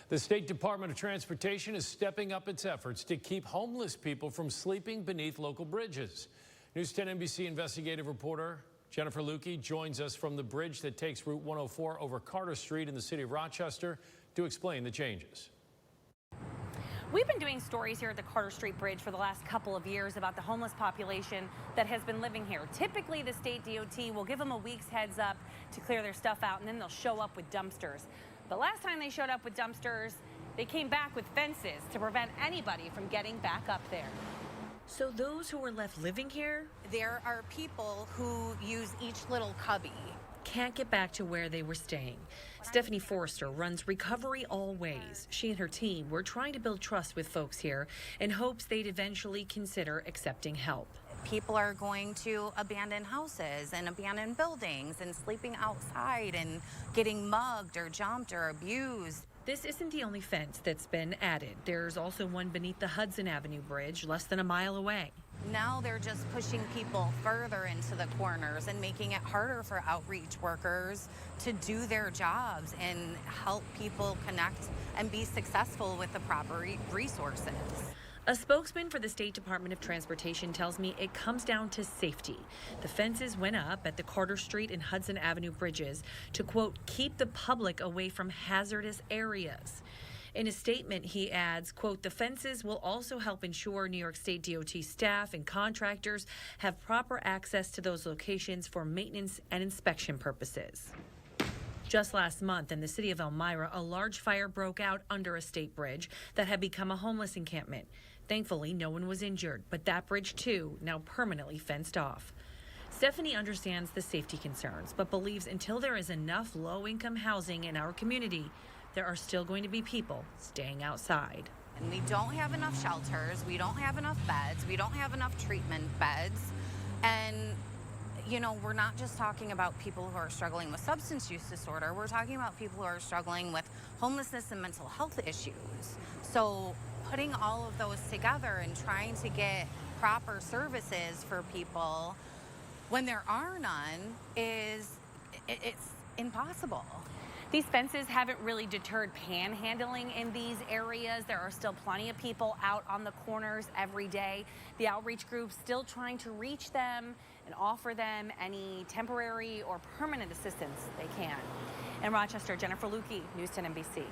The State Department of Transportation is stepping up its efforts to keep homeless people from sleeping beneath local bridges. News 10 NBC investigative reporter Jennifer Lukey joins us from the bridge that takes Route 104 over Carter Street in the city of Rochester to explain the changes. We've been doing stories here at the Carter Street Bridge for the last couple of years about the homeless population that has been living here. Typically, the state DOT will give them a week's heads up to clear their stuff out, and then they'll show up with dumpsters. But last time they showed up with dumpsters, they came back with fences to prevent anybody from getting back up there. So those who were left living here there are people who use each little cubby. Can't get back to where they were staying. Stephanie Forrester runs Recovery All Ways. She and her team were trying to build trust with folks here in hopes they'd eventually consider accepting help. People are going to abandoned houses and abandoned buildings and sleeping outside and getting mugged or jumped or abused. This isn't the only fence that's been added. There's also one beneath the Hudson Avenue Bridge, less than a mile away. Now they're just pushing people further into the corners and making it harder for outreach workers to do their jobs and help people connect and be successful with the proper resources. A spokesman for the State Department of Transportation tells me it comes down to safety. The fences went up at the Carter Street and Hudson Avenue bridges to, quote, keep the public away from hazardous areas. In a statement, he adds, quote, the fences will also help ensure New York State DOT staff and contractors have proper access to those locations for maintenance and inspection purposes. Just last month in the city of Elmira, a large fire broke out under a state bridge that had become a homeless encampment. Thankfully, no one was injured, but that bridge, too, now permanently fenced off. Stephanie understands the safety concerns, but believes until there is enough low-income housing in our community, there are still going to be people staying outside. And we don't have enough shelters, we don't have enough beds, we don't have enough treatment beds, and you know, we're not just talking about people who are struggling with substance use disorder, we're talking about people who are struggling with homelessness and mental health issues. So putting all of those together and trying to get proper services for people when there are none it's impossible. These fences haven't really deterred panhandling in these areas. There are still plenty of people out on the corners every day. The outreach group's still trying to reach them and offer them any temporary or permanent assistance they can. In Rochester, Jennifer Lukey, News 10 NBC.